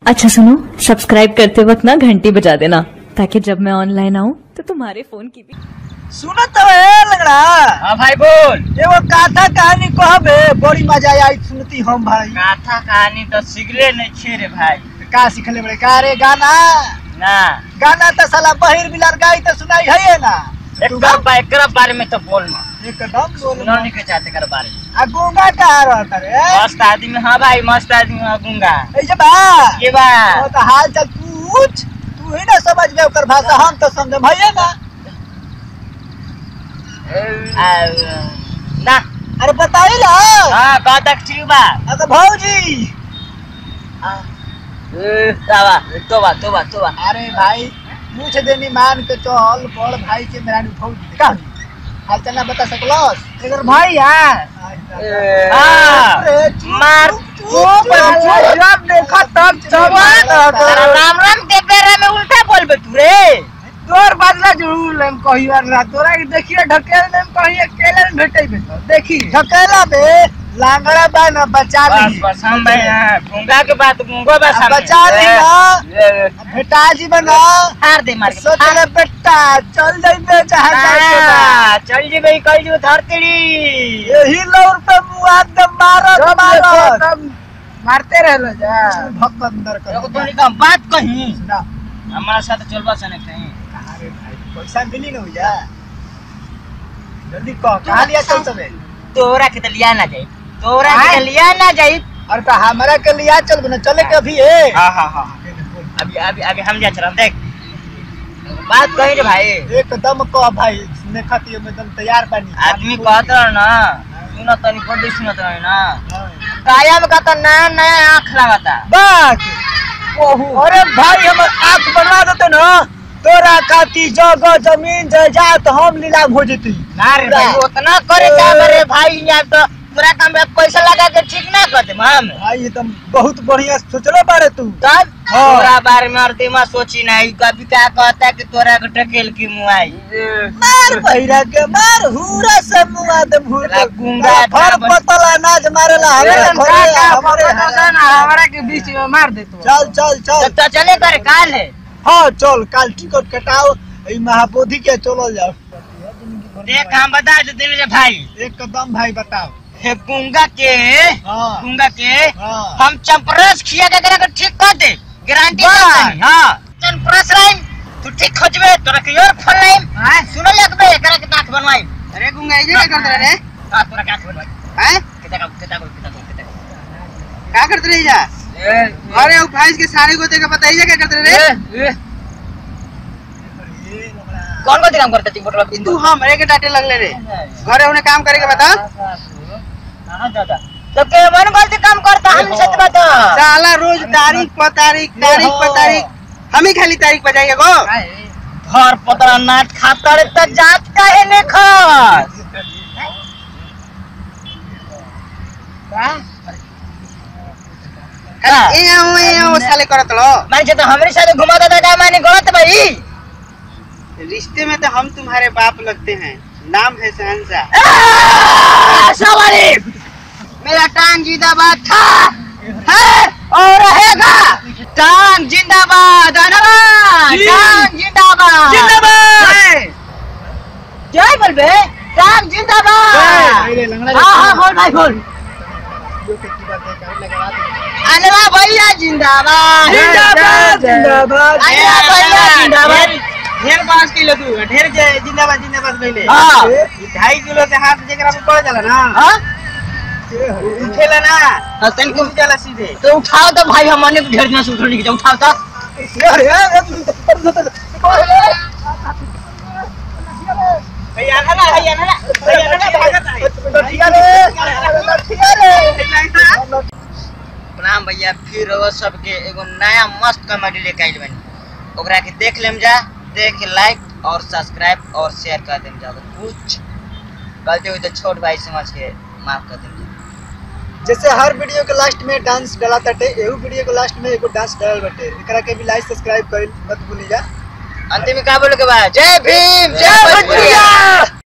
अच्छा सुनो, सब्सक्राइब करते वक्त ना घंटी बजा देना ताकि जब मैं ऑनलाइन आऊँ तो तुम्हारे फोन की भी सुनो तो है लगड़ा। हाँ भाई बोल। ये वो गाथा कहानी कहबे बड़ी मजा आई सुनती हम भाई। गाथा कहानी तो सीखले नहीं छे रे भाई। का सीखले बड़े का रे गाना ना गाना तो साला बहिर बिलार गाई तो सुनाई है ना। एकरा बारे में तो बोल ना एकदम बोल सुनो नहीं के चाहते कर बारे में। आ गूंगा का रहता रे मस्त आदमी। हाँ भाई मस्त आदमी गूंगा ए जे बा ये बा वो तो हाल चाल पूछ तू ही ना समझ में ओकर भाषा हम तो समझ भइए ना। ना अरे बताई ना। हाँ बात ठीक बा। तो भौजी तोबा अरे भाई पूछ देनी मान के चल बड़ भाई के मेरा भौजी का हाल चाल ना बता सकलस एकर भाई मार जब देखा तब राम राम के बेरा में उल्टा बोलबे तू रे। तोर बदला जरूर लेम कही बार ना तोरा के देखिए ढकेल लेम कही अकेले में भेटै बे देखी ढकेला बे लांगड़ा बा ना बचा ली बस हम भाई गूंगा के बात गूंगा बस बचा ली ना बेटा जी बना हार दे मार के सोच ले बेटा चल जाइबे चाहे चल जी भाई कल जो धरतीड़ी यही लौर पे मुआ दे मारत मारते रहलो जा भक्त अंदर कर एगो तोनी का बात कही ना हमारा साथ चलबा सने कहीं। अरे भाई पैसा मिली न हो जा जल्दी कह कहां लिया चल तबे तोरा के लिया ना जाई तोरा के लिया ना जाई। अरे तो हमरा के लिया चल न चले के अभी है। हां अभी हम जा चल देख बात कही रे भाई एकदम कह भाई सुने खातिर में एकदम तैयार बानी आदमी कहत रह ना सुनो तनी बड़ी सुनत रह ना काया में कहता नया नया आंख लगाता बात अरे भाई हम आंख बनवा देते ना तोरा खाती जगह जमीन जायदाद हम लीलाम हो जेती ना रे भाई उतना करे का रे भाई यार तो पूरा काम में पैसा लगा के ठीक ना कर दे हम भाई एकदम बहुत बढ़िया सोचले बारे तू तब तोरा बारे में और दिमाग सोची नहीं कभी क्या कहता कि तोरा के टकेल की मुआई मार भैरा के मार हुरा से मुआ दे भूरा गूंगा फर पतला नाज मारेला हमरा के बीच में मार दे तू चल चल चल तो चले कर काल है। हां चल काल टिकट कटाओ ए महाबोधि के चलल जाओ देख हम बता देते रे भाई एकदम भाई बताओ हे गूंगा के हां हम चंपरस खिया के करा के ठीक कर दे गारंटी नहीं। हां चंपरस लाइन तू ठीक खोजबे तोरा के और फोन लाइन सुनो लगबे करा के दांत बनवाई। अरे गूंगा इजे का करत रे हां तोरा क्या बनवाई हैं कितना का करत रही जा अरे उ भाई के साड़ी को देके बताई जा क्या करत रे कौन कौन काम करता है मोटर तू हमरे के डाटे लगले रे घरे उन्हें काम करे के बता। हां दादा तो के मन गलती काम करता हम सच बता साला रोज तारीख पर तारीख हम ही खाली तारीख बजाइए गो घर पतरा नाट खाता रे त जात काहे ने खास ए साले करत लो मैं जे तो हमरे साथ घुमा दादा का माने गलत भाई रिश्ते में तो हम तुम्हारे बाप लगते हैं नाम है शहंशाह। सवारी मेरा टांग जिंदाबाद था है और रहेगा टांग जिंदाबाद टांग जिंदाबाद क्या बोलबे टांग जिंदाबाद। हां बोल भाई बोल अनवा भैया जिंदाबाद अनवा भैया जिंदाबाद ढेर 5 किलो तू ढेर जिंदाबाद कहले। हां 2.5 किलो से हाथ जेकरा में पड़ जाला ना हां उठेला ना हसन को जाला सीधे तो उठाओ तो भाई हमने ढेर ना सुथर नहीं उठाओ तो भैया ना प्रणाम भैया फिर वो सबके एगो नया मस्त कॉमेडी लेके आइल बनी ओकरा के देख लेम जा देख के लाइक और सब्सक्राइब और शेयर कर देम जा कुछ गलती हुई तो छोट भाई समझ के माफ कर देम जा। जैसे हर वीडियो के लास्ट में डांस डला ताटे एहू वीडियो के लास्ट में एगो डांस डलल बाटे एकरा के भी लाइक सब्सक्राइब कर मत भूली जा। अंतिम में का बोले के बा जय भीम जय भोजपुरिया।